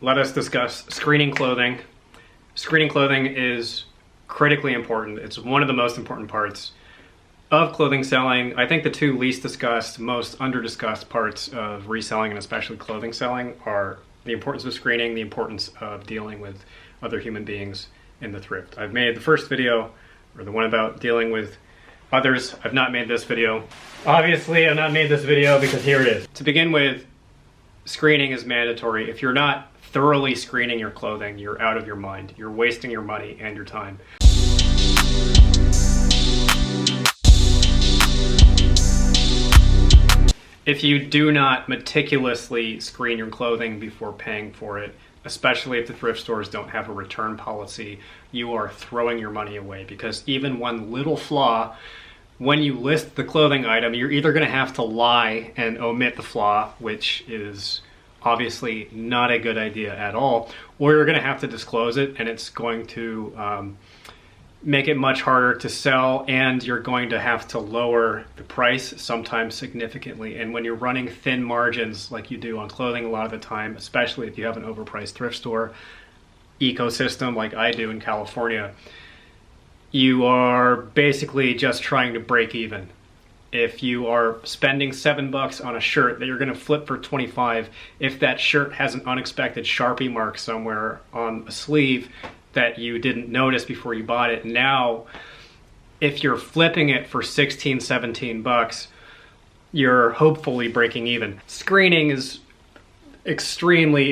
let us discuss screening clothing. Screening clothing is critically important. It's one of the most important parts of clothing selling. I think the two least discussed, most under-discussed parts of reselling and especially clothing selling are the importance of screening, the importance of dealing with other human beings in the thrift. I've made the first video, or the one about dealing with others. I've not made this video. Obviously, I've not made this video because here it is. To begin with, screening is mandatory. If you're not thoroughly screening your clothing, you're out of your mind. You're wasting your money and your time. If you do not meticulously screen your clothing before paying for it, especially if the thrift stores don't have a return policy, you are throwing your money away, because even one little flaw, when you list the clothing item, you're either going to have to lie and omit the flaw, which is obviously not a good idea at all, or you're going to have to disclose it, and it's going to make it much harder to sell, and you're going to have to lower the price, sometimes significantly. And when you're running thin margins like you do on clothing a lot of the time, especially if you have an overpriced thrift store ecosystem like I do in California, you are basically just trying to break even. If you are spending $7 on a shirt that you're going to flip for 25, if that shirt has an unexpected Sharpie mark somewhere on a sleeve that you didn't notice before you bought it, now if you're flipping it for 16, 17 bucks, you're hopefully breaking even. Screening is extremely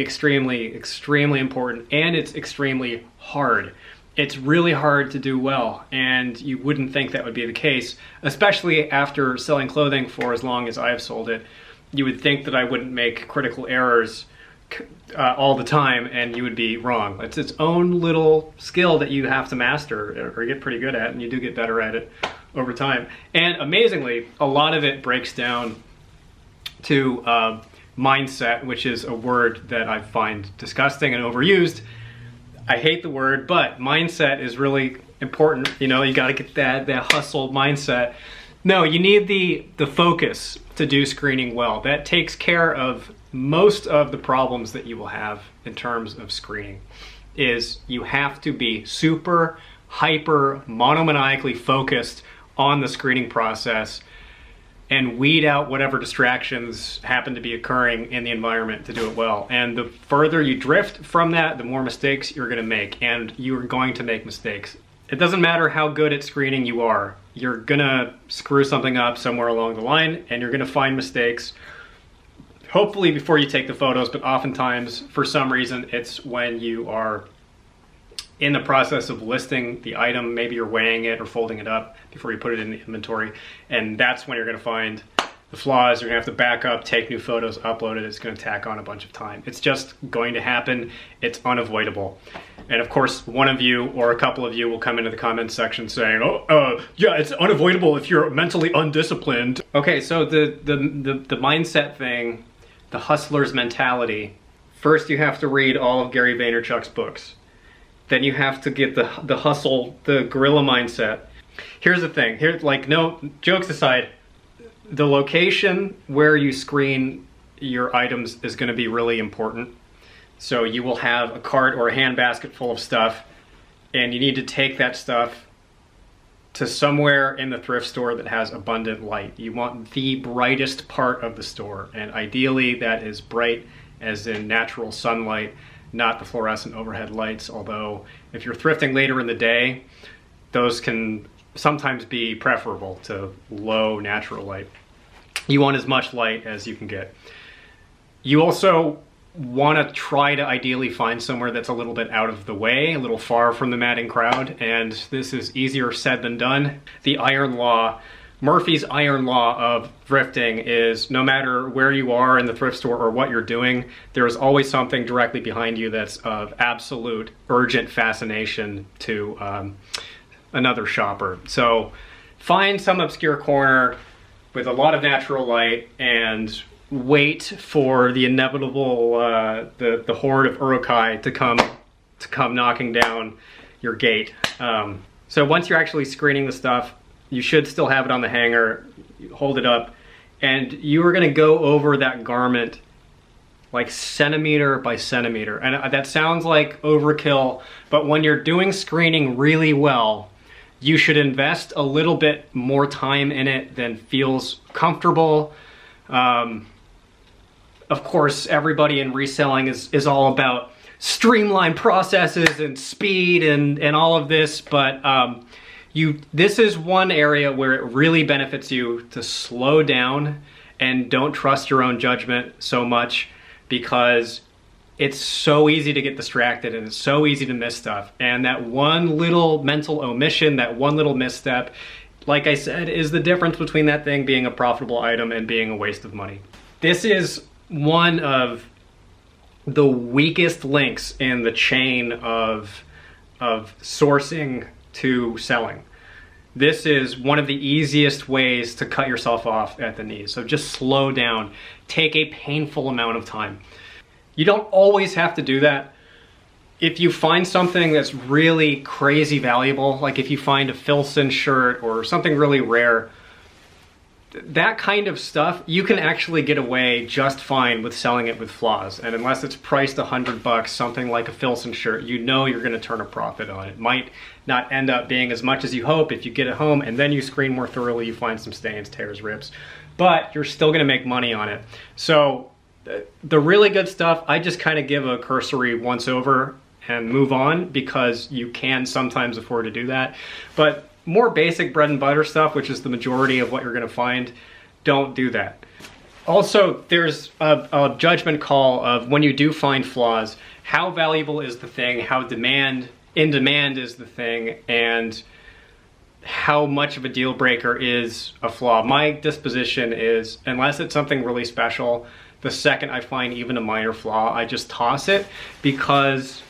important, and it's extremely hard. It's really hard to do well, and you wouldn't think that would be the case, especially after selling clothing for as long as I've sold it. You would think that I wouldn't make critical errors all the time, and you would be wrong. It's its own little skill that you have to master or get pretty good at, and you do get better at it over time. And amazingly, a lot of it breaks down to mindset, which is a word that I find disgusting and overused. I hate the word, but mindset is really important. You know, you got to get that hustle mindset. No, you need the focus to do screening well. That takes care of most of the problems that you will have in terms of screening. Is you have to be super, hyper, monomaniacally focused on the screening process and weed out whatever distractions happen to be occurring in the environment to do it well. And the further you drift from that, the more mistakes you're gonna make, and you're going to make mistakes. It doesn't matter how good at screening you are, you're gonna screw something up somewhere along the line, and you're gonna find mistakes, hopefully before you take the photos, but oftentimes, for some reason, it's when you are in the process of listing the item. Maybe you're weighing it or folding it up before you put it in the inventory, and that's when you're gonna find the flaws. You're gonna have to back up, take new photos, upload it. It's gonna tack on a bunch of time. It's just going to happen. It's unavoidable. And of course, one of you or a couple of you will come into the comments section saying, yeah, it's unavoidable if you're mentally undisciplined. Okay, so the mindset thing, the hustler's mentality. First, you have to read all of Gary Vaynerchuk's books. Then you have to get the hustle, the gorilla mindset. Here's the thing, no, jokes aside, the location where you screen your items is gonna be really important. So you will have a cart or a handbasket full of stuff, and you need to take that stuff to somewhere in the thrift store that has abundant light. You want the brightest part of the store, and ideally that is bright as in natural sunlight, not the fluorescent overhead lights, although if you're thrifting later in the day, those can sometimes be preferable to low natural light. You want as much light as you can get. You also want to try to ideally find somewhere that's a little bit out of the way, a little far from the madding crowd, and this is easier said than done. The iron law, Murphy's iron law of thrifting is no matter where you are in the thrift store or what you're doing, there is always something directly behind you that's of absolute urgent fascination to another shopper. So find some obscure corner with a lot of natural light and wait for the inevitable, the horde of urukai to come knocking down your gate. So once you're actually screening the stuff, you should still have it on the hanger, hold it up, and you are gonna go over that garment like centimeter by centimeter. And that sounds like overkill, but when you're doing screening really well, you should invest a little bit more time in it than feels comfortable. Of course, everybody in reselling is all about streamlined processes and speed and all of this, but this is one area where it really benefits you to slow down and don't trust your own judgment so much, because it's so easy to get distracted and it's so easy to miss stuff. And that one little mental omission, that one little misstep, like I said, is the difference between that thing being a profitable item and being a waste of money. This is one of the weakest links in the chain of sourcing to selling. This is one of the easiest ways to cut yourself off at the knees. So just slow down, take a painful amount of time. You don't always have to do that. If you find something that's really crazy valuable, like if you find a Filson shirt or something really rare, that kind of stuff, you can actually get away just fine with selling it with flaws. And unless it's priced $100, something like a Filson shirt, you know you're gonna turn a profit on it. It might not end up being as much as you hope if you get it home and then you screen more thoroughly, you find some stains, tears, rips, but you're still gonna make money on it. So the really good stuff, I just kind of give a cursory once over and move on, because you can sometimes afford to do that. But more basic bread and butter stuff, which is the majority of what you're gonna find, don't do that. Also, there's a judgment call of when you do find flaws, how valuable is the thing, how in demand is the thing, and how much of a deal breaker is a flaw. My disposition is, unless it's something really special, the second I find even a minor flaw, I just toss it, because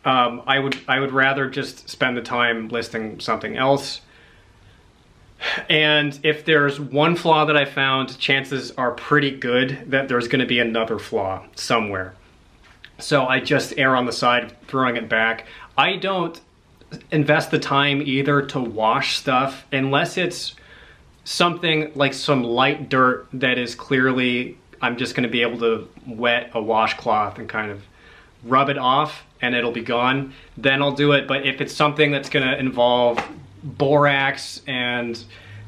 I would rather just spend the time listing something else. And if there's one flaw that I found, chances are pretty good that there's gonna be another flaw somewhere. So I just err on the side of throwing it back. I don't invest the time either to wash stuff unless it's something like some light dirt that is clearly, I'm just gonna be able to wet a washcloth and kind of rub it off and it'll be gone, then I'll do it. But if it's something that's gonna involve borax and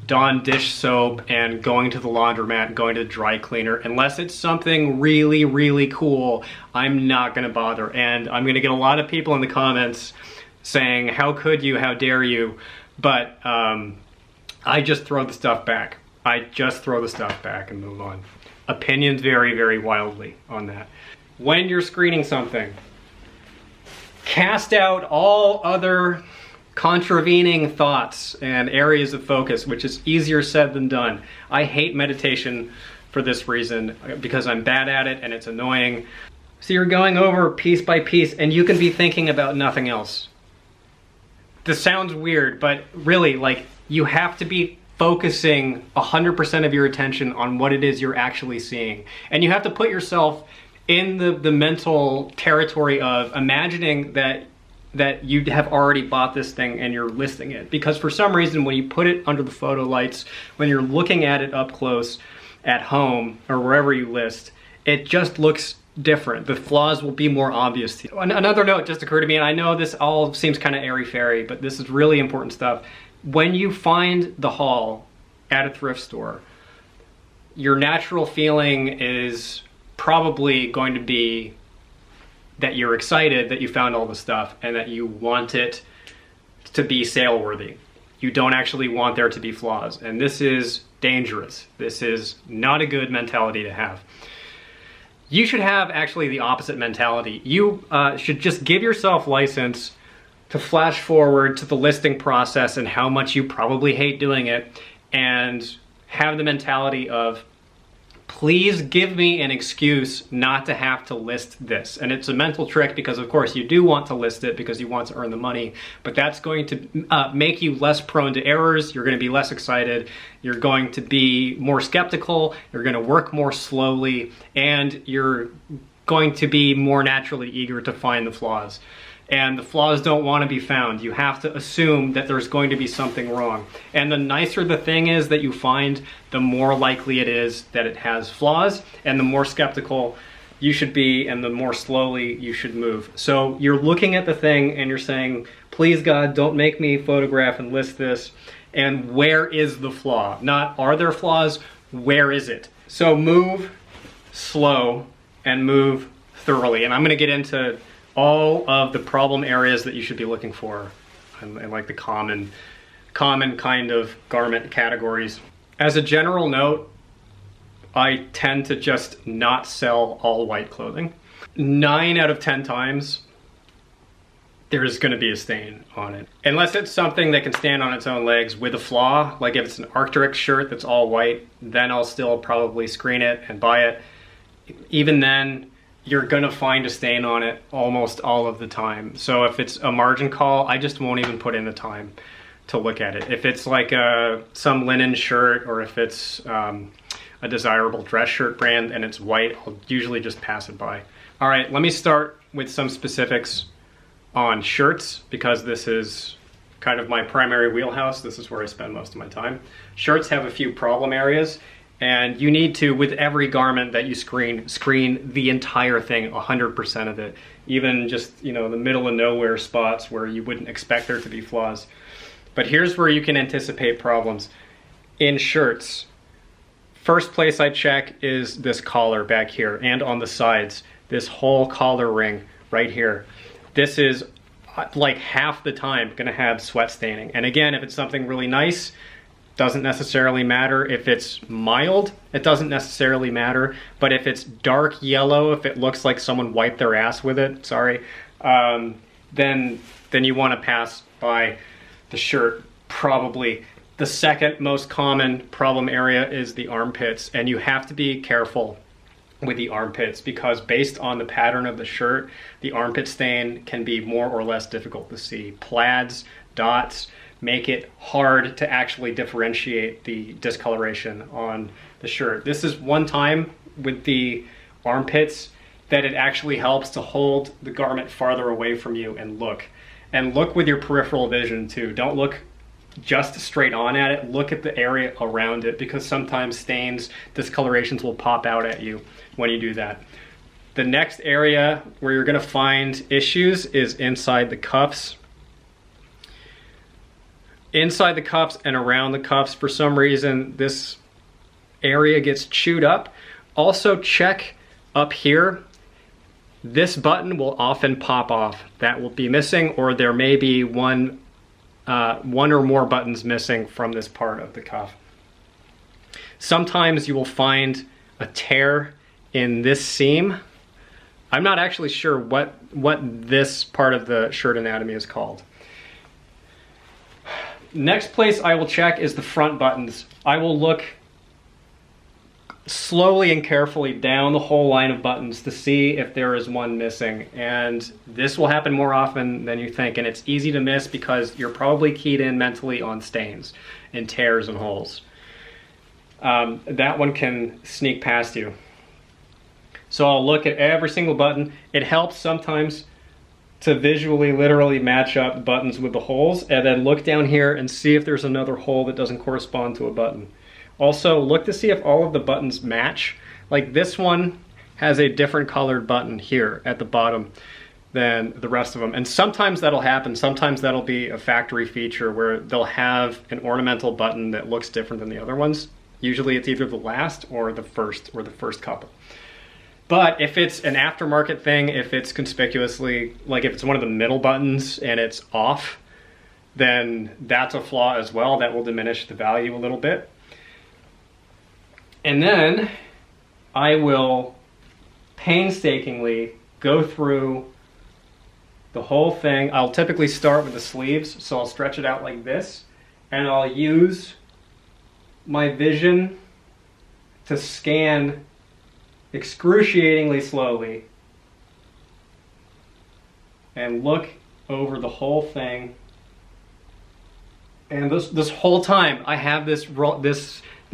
Dawn dish soap and going to the laundromat and going to the dry cleaner, unless it's something really, really cool, I'm not gonna bother. And I'm gonna get a lot of people in the comments saying, how could you, how dare you? But I just throw the stuff back. I just throw the stuff back and move on. Opinions vary very wildly on that. When you're screening something, cast out all other contravening thoughts and areas of focus, which is easier said than done. I hate meditation for this reason, because I'm bad at it and it's annoying. So you're going over piece by piece and you can be thinking about nothing else. This sounds weird, but really, like, you have to be focusing 100% of your attention on what it is you're actually seeing. And you have to put yourself in the mental territory of imagining that you have already bought this thing and you're listing it. Because for some reason, when you put it under the photo lights, when you're looking at it up close at home or wherever you list, it just looks different. The flaws will be more obvious to you. Another note just occurred to me, and I know this all seems kind of airy-fairy, but this is really important stuff. When you find the haul at a thrift store, your natural feeling is probably going to be that you're excited that you found all the stuff and that you want it to be sale worthy. You don't actually want there to be flaws, and this is dangerous. This is not a good mentality to have. You should have actually the opposite mentality. You should just give yourself license to flash forward to the listing process and how much you probably hate doing it, and have the mentality of, please give me an excuse not to have to list this. And it's a mental trick, because of course you do want to list it because you want to earn the money, but that's going to make you less prone to errors. You're going to be less excited. You're going to be more skeptical. You're going to work more slowly, and you're going to be more naturally eager to find the flaws. And the flaws don't want to be found. You have to assume that there's going to be something wrong. And the nicer the thing is that you find, the more likely it is that it has flaws, and the more skeptical you should be and the more slowly you should move. So you're looking at the thing and you're saying, please God, don't make me photograph and list this. And where is the flaw? Not are there flaws, where is it? So move slow and move thoroughly. And I'm gonna get into all of the problem areas that you should be looking for and like the common kind of garment categories. As a general note, I tend to just not sell all white clothing. 9 out of 10 times, there's gonna be a stain on it. Unless it's something that can stand on its own legs with a flaw, like if it's an Arc'teryx shirt that's all white, then I'll still probably screen it and buy it. Even then, you're gonna find a stain on it almost all of the time. So if it's a margin call, I just won't even put in the time to look at it. If it's like some linen shirt, or if it's a desirable dress shirt brand and it's white, I'll usually just pass it by. All right, let me start with some specifics on shirts, because this is kind of my primary wheelhouse. This is where I spend most of my time. Shirts have a few problem areas, and you need to, with every garment that you screen the entire thing, 100% of it, even just, you know, the middle of nowhere spots where you wouldn't expect there to be flaws. But here's where you can anticipate problems. In shirts, first place I check is this collar back here and on the sides, this whole collar ring right here. This is like half the time gonna have sweat staining. And again, if it's something really nice, doesn't necessarily matter. If it's mild, it doesn't necessarily matter. But if it's dark yellow, if it looks like someone wiped their ass with it, sorry, then you wanna pass by the shirt. Probably the second most common problem area is the armpits, and you have to be careful with the armpits, because based on the pattern of the shirt, the armpit stain can be more or less difficult to see. Plaids, dots make it hard to actually differentiate the discoloration on the shirt. This is one time with the armpits that it actually helps to hold the garment farther away from you and look. And look with your peripheral vision too. Don't look just straight on at it, look at the area around it, because sometimes stains, discolorations will pop out at you when you do that. The next area where you're gonna find issues is inside the cuffs. Inside the cuffs and around the cuffs, for some reason, this area gets chewed up. Also check up here. This button will often pop off. That will be missing, or there may be one or more buttons missing from this part of the cuff. Sometimes you will find a tear in this seam. I'm not actually sure what this part of the shirt anatomy is called. Next place I will check is the front buttons. I will look slowly and carefully down the whole line of buttons to see if there is one missing, and this will happen more often than you think, and it's easy to miss because you're probably keyed in mentally on stains and tears and holes. That one can sneak past you. So I'll look at every single button. It helps sometimes to visually, literally match up buttons with the holes, and then look down here and see if there's another hole that doesn't correspond to a button. Also, look to see if all of the buttons match. Like this one has a different colored button here at the bottom than the rest of them. And sometimes that'll happen. Sometimes that'll be a factory feature where they'll have an ornamental button that looks different than the other ones. Usually it's either the last or the first couple. But if it's an aftermarket thing, if it's conspicuously, like if it's one of the middle buttons and it's off, then that's a flaw as well. That will diminish the value a little bit. And then I will painstakingly go through the whole thing. I'll typically start with the sleeves, so I'll stretch it out like this, and I'll use my vision to scan excruciatingly slowly and look over the whole thing. And this whole time I have this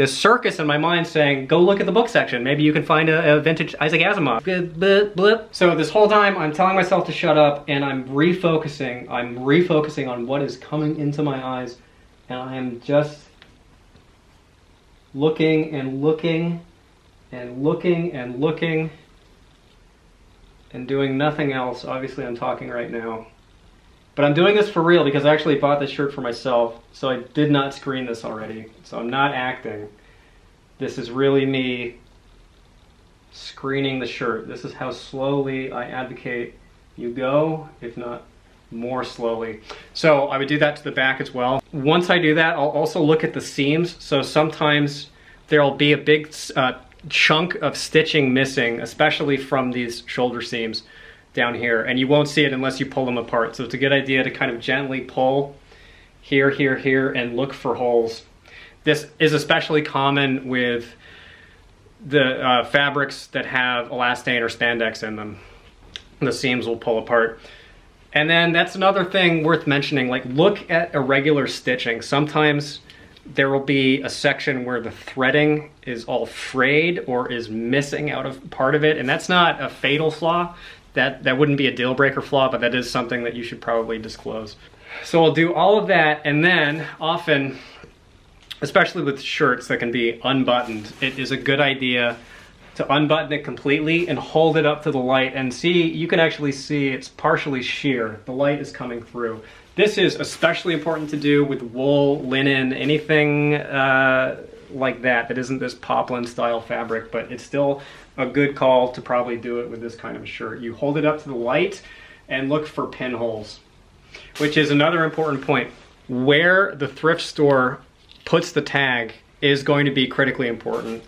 circus in my mind saying, go look at the book section. Maybe you can find a vintage Isaac Asimov. So this whole time I'm telling myself to shut up, and I'm refocusing on what is coming into my eyes, and I am just looking and looking and looking and looking and doing nothing else. Obviously I'm talking right now. But I'm doing this for real because I actually bought this shirt for myself, so I did not screen this already. So I'm not acting. This is really me screening the shirt. This is how slowly I advocate you go, if not more slowly. So I would do that to the back as well. Once I do that, I'll also look at the seams. So sometimes there'll be a big chunk of stitching missing, especially from these shoulder seams down here, and you won't see it unless you pull them apart. So it's a good idea to kind of gently pull here, here, here, and look for holes. This is especially common with the fabrics that have elastane or spandex in them. The seams will pull apart. And then that's another thing worth mentioning, like look at irregular stitching. Sometimes there will be a section where the threading is all frayed or is missing out of part of it, and that's not a fatal flaw. That wouldn't be a deal breaker flaw, but that is something that you should probably disclose. So I'll do all of that, and then often, especially with shirts that can be unbuttoned, it is a good idea to unbutton it completely and hold it up to the light and see, you can actually see it's partially sheer. The light is coming through. This is especially important to do with wool, linen, anything like that isn't this poplin style fabric, but it's still a good call to probably do it with this kind of a shirt. You hold it up to the light and look for pinholes, which is another important point. Where the thrift store puts the tag is going to be critically important,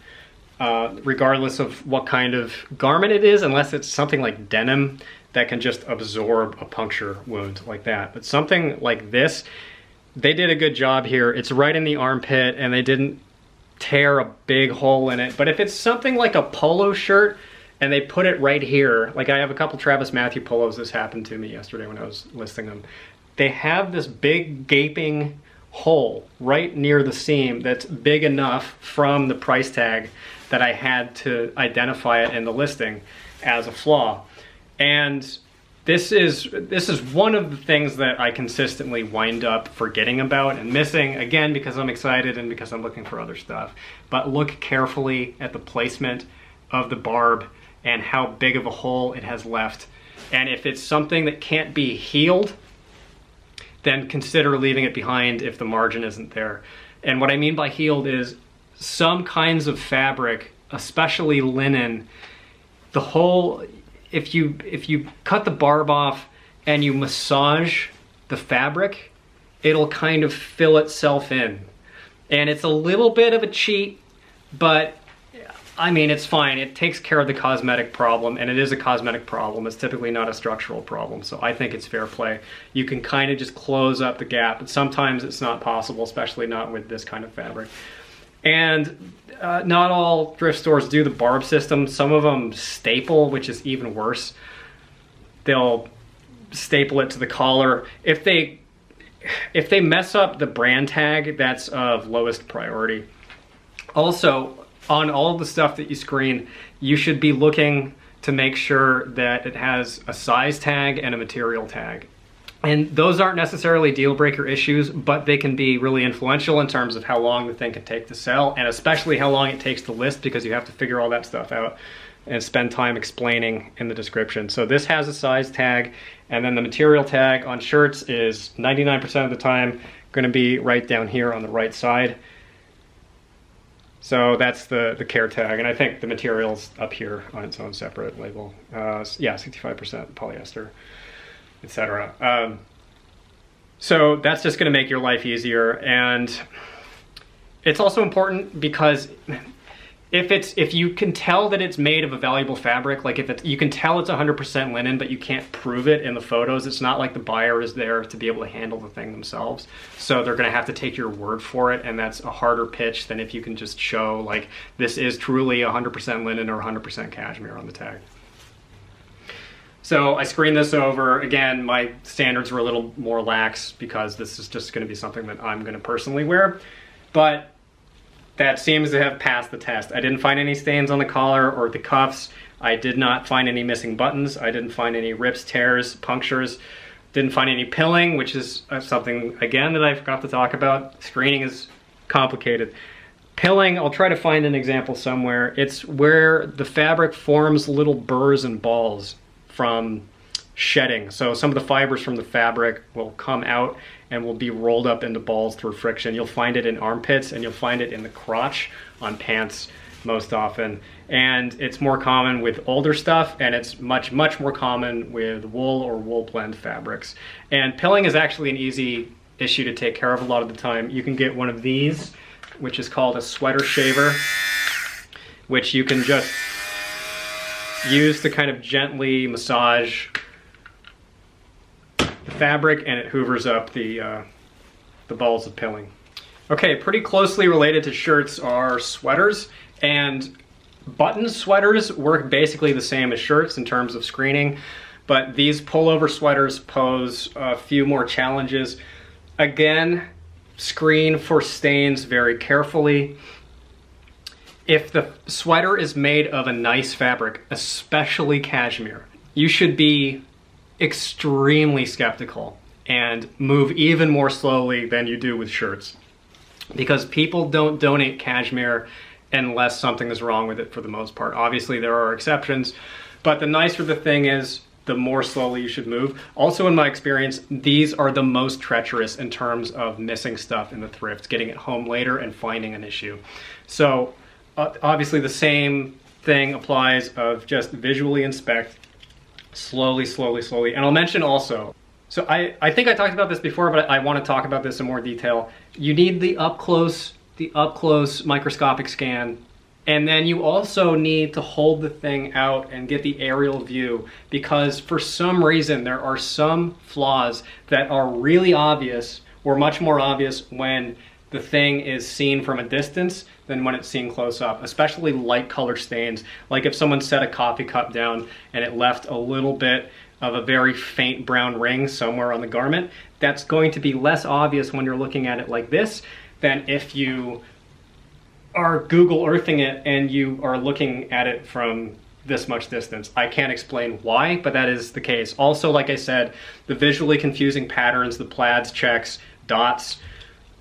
regardless of what kind of garment it is, unless it's something like denim that can just absorb a puncture wound like that. But something like this, they did a good job here. It's right in the armpit and they didn't tear a big hole in it. But if it's something like a polo shirt and they put it right here, like I have a couple Travis Matthew polos, this happened to me yesterday when I was listing them. They have this big gaping hole right near the seam that's big enough from the price tag that I had to identify it in the listing as a flaw. And this is one of the things that I consistently wind up forgetting about and missing, again, because I'm excited and because I'm looking for other stuff. But look carefully at the placement of the barb and how big of a hole it has left. And if it's something that can't be healed, then consider leaving it behind if the margin isn't there. And what I mean by healed is some kinds of fabric, especially linen, the hole, if you cut the barb off and you massage the fabric, it'll kind of fill itself in. And it's a little bit of a cheat, but I mean, it's fine. It takes care of the cosmetic problem, and it is a cosmetic problem. It's typically not a structural problem, so I think it's fair play. You can kind of just close up the gap, but sometimes it's not possible, especially not with this kind of fabric. And not all thrift stores do the barb system. Some of them staple, which is even worse. They'll staple it to the collar. If they mess up the brand tag, that's of lowest priority. Also, on all of the stuff that you screen, you should be looking to make sure that it has a size tag and a material tag. And those aren't necessarily deal breaker issues, but they can be really influential in terms of how long the thing can take to sell, and especially how long it takes to list, because you have to figure all that stuff out and spend time explaining in the description. So this has a size tag, and then the material tag on shirts is 99% of the time going to be right down here on the right side. So that's the care tag, and I think the material's up here on its own separate label. Yeah, 65% polyester, etc. So that's just going to make your life easier, and it's also important because if you can tell that it's made of a valuable fabric, like you can tell it's 100% linen, but you can't prove it in the photos, it's not like the buyer is there to be able to handle the thing themselves. So they're going to have to take your word for it, and that's a harder pitch than if you can just show like this is truly 100% linen or 100% cashmere on the tag. So I screened this over. Again, my standards were a little more lax because this is just going to be something that I'm going to personally wear, but that seems to have passed the test. I didn't find any stains on the collar or the cuffs. I did not find any missing buttons. I didn't find any rips, tears, punctures. Didn't find any pilling, which is something, again, that I forgot to talk about. Screening is complicated. Pilling, I'll try to find an example somewhere. It's where the fabric forms little burrs and balls from shedding. So some of the fibers from the fabric will come out and will be rolled up into balls through friction. You'll find it in armpits, and you'll find it in the crotch on pants most often. And it's more common with older stuff, and it's much more common with wool or wool blend fabrics. And pilling is actually an easy issue to take care of a lot of the time. You can get one of these, which is called a sweater shaver, which you can just use to kind of gently massage the fabric, and it hoovers up the balls of pilling. Okay, pretty closely related to shirts are sweaters, and button sweaters work basically the same as shirts in terms of screening, but these pullover sweaters pose a few more challenges. Again, screen for stains very carefully. If the sweater is made of a nice fabric, especially cashmere, you should be extremely skeptical and move even more slowly than you do with shirts, because people don't donate cashmere unless something is wrong with it for the most part. Obviously there are exceptions, but the nicer the thing is, the more slowly you should move. Also, in my experience, these are the most treacherous in terms of missing stuff in the thrift, getting it home later and finding an issue. So obviously the same thing applies of just visually inspect, slowly. And I'll mention also, so I think I talked about this before, but I want to talk about this in more detail. You need the up close microscopic scan, and then you also need to hold the thing out and get the aerial view, because for some reason there are some flaws that are really obvious, or much more obvious when the thing is seen from a distance than when it's seen close up, especially light color stains. Like if someone set a coffee cup down and it left a little bit of a very faint brown ring somewhere on the garment, that's going to be less obvious when you're looking at it like this than if you are Google Earthing it and you are looking at it from this much distance. I can't explain why, but that is the case. Also, like I said, the visually confusing patterns, the plaids, checks, dots,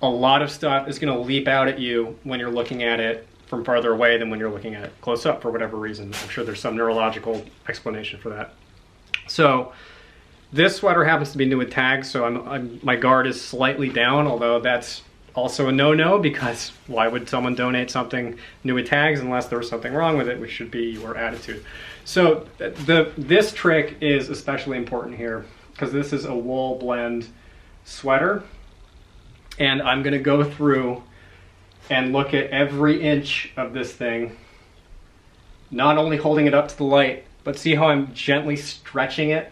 a lot of stuff is going to leap out at you when you're looking at it from farther away than when you're looking at it close up for whatever reason. I'm sure there's some neurological explanation for that. So this sweater happens to be new with tags, so my guard is slightly down, although that's also a no-no, because why would someone donate something new with tags unless there was something wrong with it, which should be your attitude. So this trick is especially important here, because this is a wool blend sweater, and I'm gonna go through and look at every inch of this thing, not only holding it up to the light, but see how I'm gently stretching it.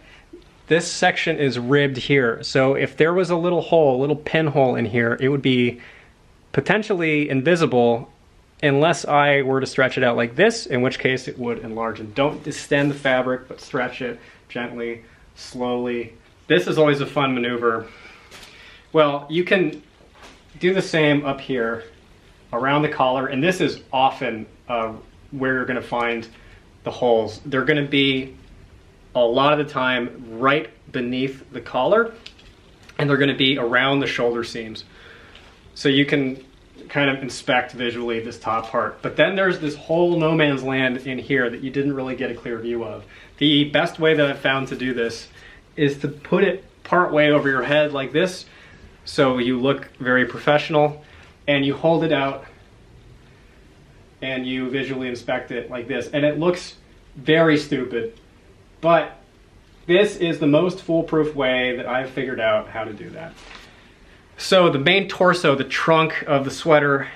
This section is ribbed here, so if there was a little hole, a little pinhole in here, it would be potentially invisible unless I were to stretch it out like this, in which case it would enlarge. And don't distend the fabric, but stretch it gently, slowly. This is always a fun maneuver. Well, you can do the same up here around the collar, and this is often where you're gonna find the holes. They're gonna be a lot of the time right beneath the collar, and they're going to be around the shoulder seams. So you can kind of inspect visually this top part. But then there's this whole no man's land in here that you didn't really get a clear view of. The best way that I've found to do this is to put it part way over your head like this, so you look very professional, and you hold it out and you visually inspect it like this, and it looks very stupid. But this is the most foolproof way that I've figured out how to do that. So the main torso, the trunk of the sweater,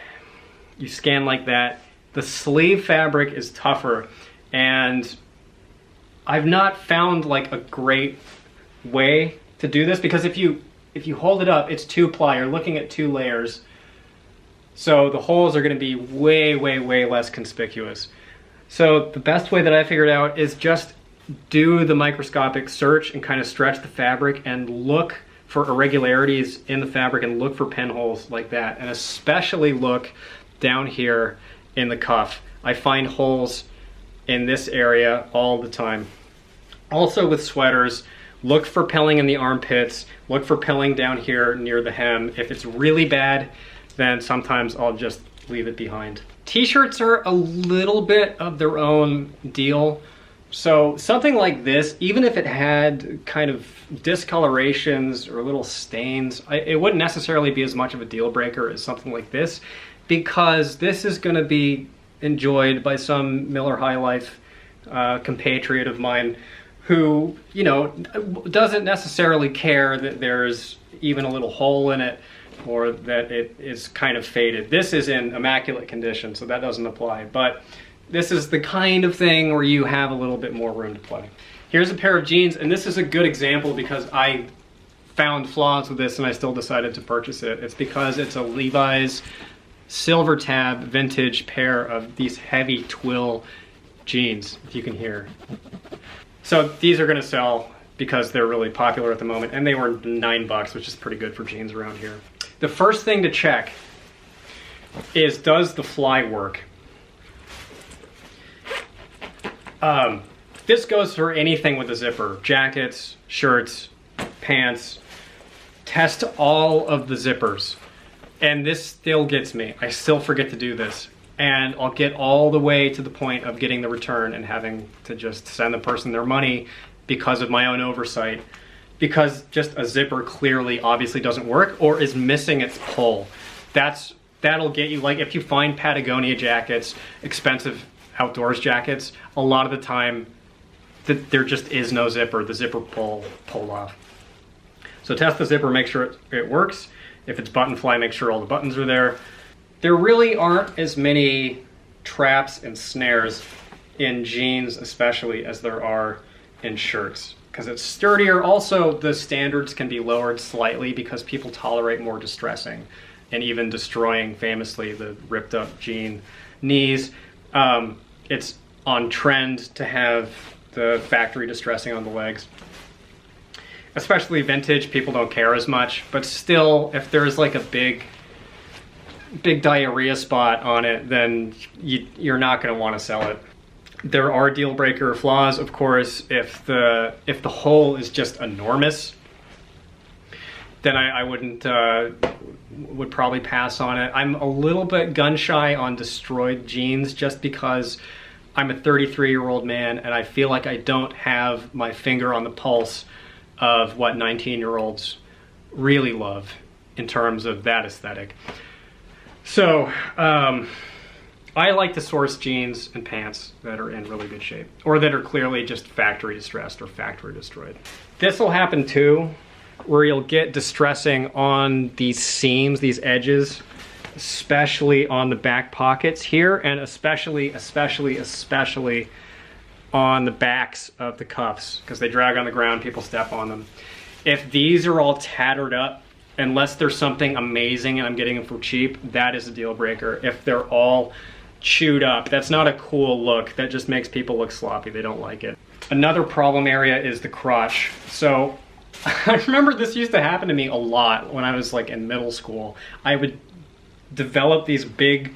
you scan like that. The sleeve fabric is tougher, and I've not found like a great way to do this, because if you hold it up, it's 2-ply, you're looking at 2 layers. So the holes are gonna be way less conspicuous. So the best way that I figured out is just do the microscopic search and kind of stretch the fabric and look for irregularities in the fabric and look for pinholes like that. And especially look down here in the cuff. I find holes in this area all the time. Also with sweaters, look for pilling in the armpits, look for pilling down here near the hem. If it's really bad, then sometimes I'll just leave it behind. T-shirts are a little bit of their own deal, So something like this, even if it had kind of discolorations or little stains, it wouldn't necessarily be as much of a deal breaker as something like this, because this is going to be enjoyed by some Miller High Life compatriot of mine who, you know, doesn't necessarily care that there's even a little hole in it or that it is kind of faded. This is in immaculate condition, so that doesn't apply. But this is the kind of thing where you have a little bit more room to play. Here's a pair of jeans, and this is a good example because I found flaws with this and I still decided to purchase it. It's because it's a Levi's silver tab vintage pair of these heavy twill jeans, if you can hear. So these are gonna sell because they're really popular at the moment, and they were $9, which is pretty good for jeans around here. The first thing to check is, does the fly work? This goes for anything with a zipper. Jackets, shirts, pants. Test all of the zippers. And this still gets me. I still forget to do this. And I'll get all the way to the point of getting the return and having to just send the person their money because of my own oversight. Because just a zipper clearly obviously doesn't work or is missing its pull. That'll get you, like if you find Patagonia jackets, expensive outdoors jackets, a lot of the time there just is no zipper. The zipper pulled off. So test the zipper, make sure it works. If it's button fly, make sure all the buttons are there. There really aren't as many traps and snares in jeans especially as there are in shirts because it's sturdier. Also, the standards can be lowered slightly because people tolerate more distressing and even destroying, famously, the ripped up jean knees. It's on trend to have the factory distressing on the legs. Especially vintage, people don't care as much, but still, if there's like a big diarrhea spot on it, then you're not going to want to sell it. There are deal breaker flaws, of course. If the hole is just enormous, then I would probably pass on it. I'm a little bit gun shy on destroyed jeans just because I'm a 33-year-old man and I feel like I don't have my finger on the pulse of what 19-year-olds really love in terms of that aesthetic. So I like to source jeans and pants that are in really good shape or that are clearly just factory distressed or factory destroyed. This will happen too, where you'll get distressing on these seams, these edges, especially on the back pockets here, and especially on the backs of the cuffs, because they drag on the ground, people step on them. If these are all tattered up, unless there's something amazing and I'm getting them for cheap, that is a deal breaker. If they're all chewed up, that's not a cool look. That just makes people look sloppy. They don't like it. Another problem area is the crotch. So I remember this used to happen to me a lot when I was like in middle school. I would develop these big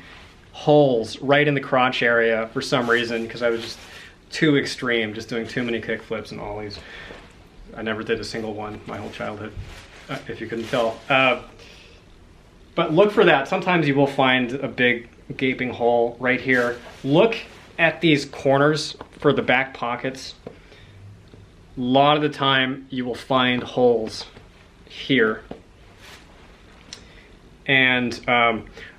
holes right in the crotch area for some reason because I was just too extreme, just doing too many kick flips and ollies. I never did a single one my whole childhood, if you couldn't tell. But look for that. Sometimes you will find a big gaping hole right here. Look at these corners for the back pockets. A lot of the time you will find holes here. And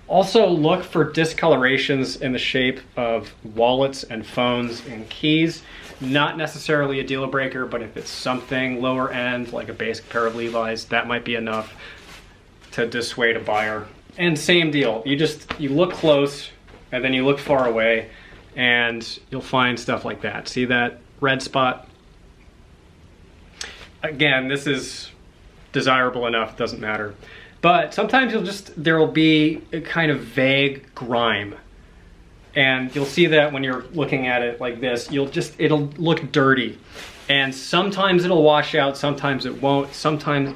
also look for discolorations in the shape of wallets and phones and keys. Not necessarily a deal breaker, but if it's something lower end, like a basic pair of Levi's, that might be enough to dissuade a buyer. And same deal, you look close and then you look far away and you'll find stuff like that. See that red spot? Again, this is desirable enough, it doesn't matter. But sometimes there will be a kind of vague grime. And you'll see that when you're looking at it like this, it'll look dirty. And sometimes it'll wash out, sometimes it won't. Sometimes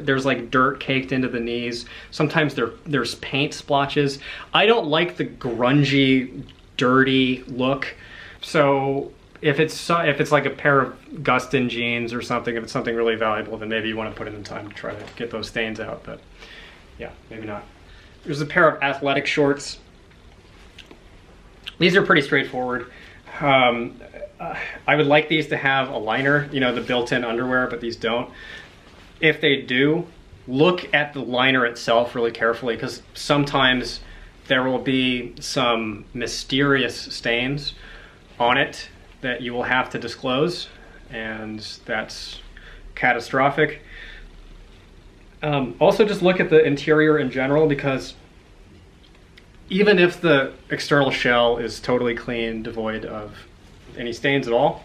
there's like dirt caked into the knees. Sometimes there's paint splotches. I don't like the grungy, dirty look. So if it's like a pair of Gustin jeans or something, if it's something really valuable, then maybe you want to put in the time to try to get those stains out. But yeah, maybe not. There's a pair of athletic shorts. These are pretty straightforward. I would like these to have a liner, you know, the built-in underwear, but these don't. If they do, look at the liner itself really carefully, because sometimes there will be some mysterious stains on it that you will have to disclose, and that's catastrophic. Also, just look at the interior in general, because even if the external shell is totally clean, devoid of any stains at all,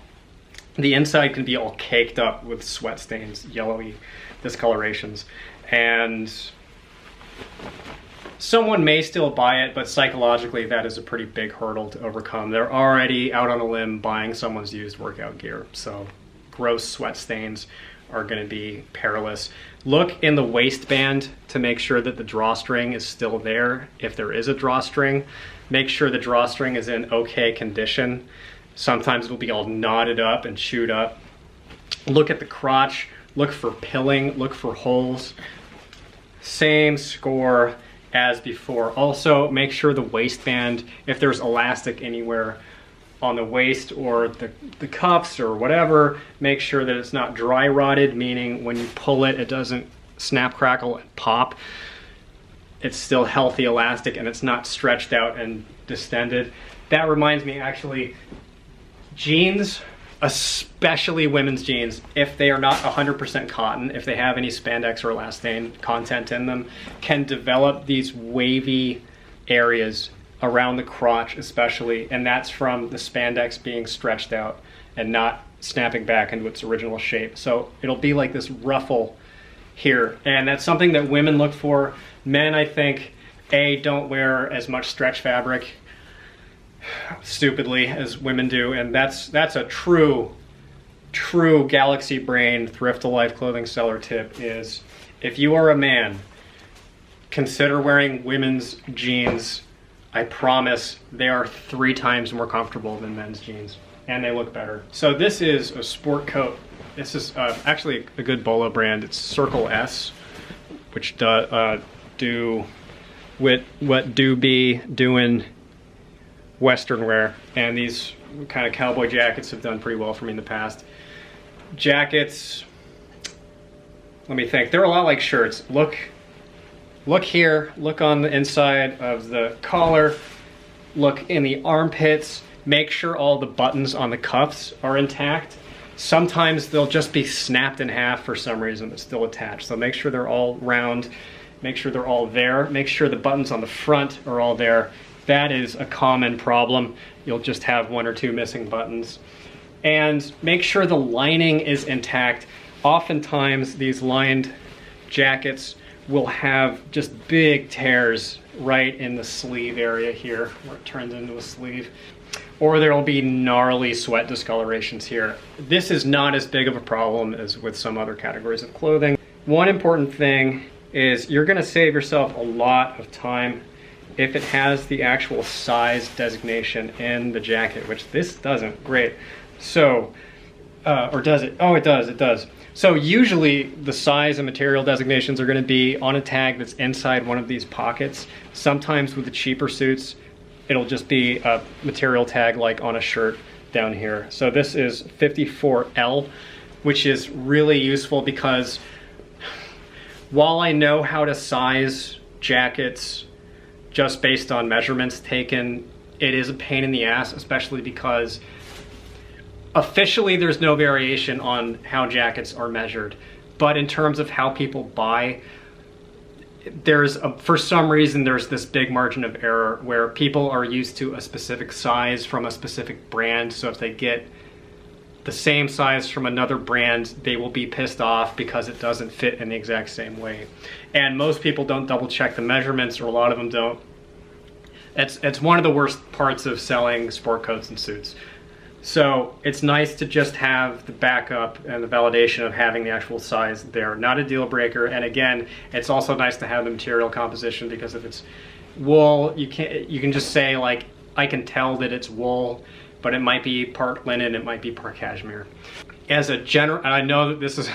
the inside can be all caked up with sweat stains, yellowy discolorations, and someone may still buy it, but psychologically that is a pretty big hurdle to overcome. They're already out on a limb buying someone's used workout gear, so gross sweat stains are going to be perilous. Look in the waistband to make sure that the drawstring is still there. If there is a drawstring, make sure the drawstring is in okay condition. Sometimes it'll be all knotted up and chewed up. Look at the crotch, look for pilling, look for holes. Same score as before. Also, make sure the waistband, if there's elastic anywhere on the waist or the cuffs or whatever, make sure that it's not dry rotted, meaning when you pull it, it doesn't snap, crackle, and pop. It's still healthy elastic and it's not stretched out and distended. That reminds me, actually, jeans, especially women's jeans, if they are not 100% cotton, if they have any spandex or elastane content in them, can develop these wavy areas around the crotch especially, and that's from the spandex being stretched out and not snapping back into its original shape. So it'll be like this ruffle here, and that's something that women look for. Men, I think, don't wear as much stretch fabric, stupidly, as women do, and that's a true galaxy brain Thrift to Life clothing seller tip is, if you are a man, consider wearing women's jeans. I promise they are 3 times more comfortable than men's jeans, and they look better. So this is a sport coat. This is actually a good Bolo brand. It's Circle S, which do what do be doing Western wear, and these kind of cowboy jackets have done pretty well for me in the past. Jackets, let me think, they're a lot like shirts. Look here, look on the inside of the collar, look in the armpits, make sure all the buttons on the cuffs are intact. Sometimes they'll just be snapped in half for some reason but still attached, so make sure they're all round, make sure they're all there, make sure the buttons on the front are all there. That is a common problem. You'll just have 1 or 2 missing buttons. And make sure the lining is intact. Oftentimes these lined jackets will have just big tears right in the sleeve area here, where it turns into a sleeve. Or there will be gnarly sweat discolorations here. This is not as big of a problem as with some other categories of clothing. One important thing is you're gonna save yourself a lot of time if it has the actual size designation in the jacket, which this doesn't. Great. So, or does it? Oh, it does. So usually the size and material designations are going to be on a tag that's inside one of these pockets. Sometimes with the cheaper suits, it'll just be a material tag like on a shirt down here. So this is 54L, which is really useful because while I know how to size jackets just based on measurements taken, it is a pain in the ass, especially because officially there's no variation on how jackets are measured. But in terms of how people buy, for some reason there's this big margin of error where people are used to a specific size from a specific brand. So if they get the same size from another brand, they will be pissed off because it doesn't fit in the exact same way. And most people don't double check the measurements, or a lot of them don't. It's one of the worst parts of selling sport coats and suits. So it's nice to just have the backup and the validation of having the actual size there. Not a deal breaker. And again, it's also nice to have the material composition, because if it's wool, you can just say, like, I can tell that it's wool, but it might be part linen, it might be part cashmere. As a general, and I know that this is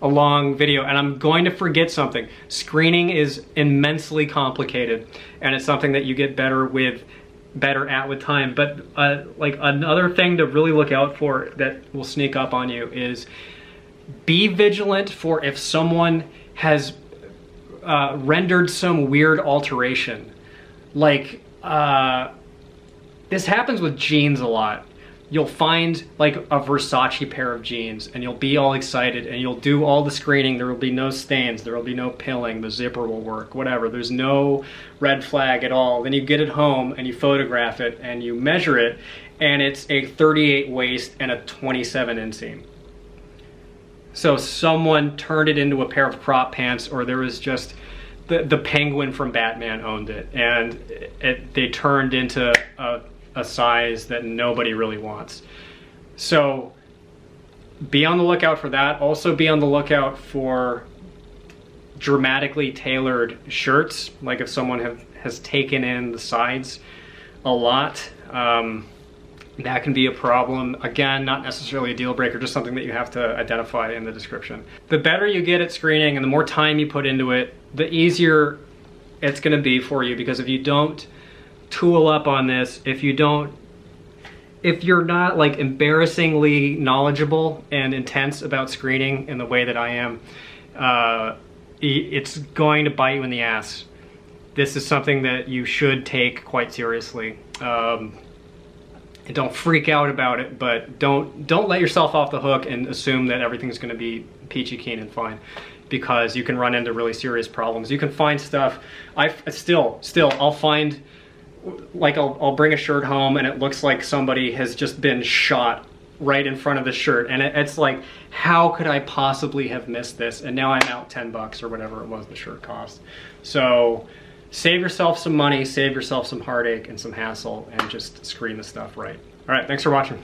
a long video and I'm going to forget something. Screening is immensely complicated, and it's something that you get better with better at with time. But like another thing to really look out for that will sneak up on you is be vigilant for if someone has rendered some weird alteration. Like this happens with jeans a lot. You'll find like a Versace pair of jeans and you'll be all excited and you'll do all the screening. There will be no stains, there will be no pilling, the zipper will work, whatever. There's no red flag at all. Then you get it home and you photograph it and you measure it and it's a 38 waist and a 27 inseam. So someone turned it into a pair of crop pants, or there was just the penguin from Batman owned it and they turned into a size that nobody really wants. So be on the lookout for that. Also be on the lookout for dramatically tailored shirts. Like if someone has taken in the sides a lot, that can be a problem. Again, not necessarily a deal breaker, just something that you have to identify in the description. The better you get at screening and the more time you put into it, the easier it's gonna be for you, because if you don't tool up on this, if you're not like embarrassingly knowledgeable and intense about screening in the way that I am, it's going to bite you in the ass. This is something that you should take quite seriously. And don't freak out about it, but don't let yourself off the hook and assume that everything's going to be peachy keen and fine, because you can run into really serious problems. You can find stuff. I'll find, like I'll bring a shirt home and it looks like somebody has just been shot right in front of the shirt, and it's like, how could I possibly have missed this? And now I'm out $10 or whatever it was the shirt cost. So save yourself some money, save yourself some heartache and some hassle, and just screen the stuff right. All right, thanks for watching.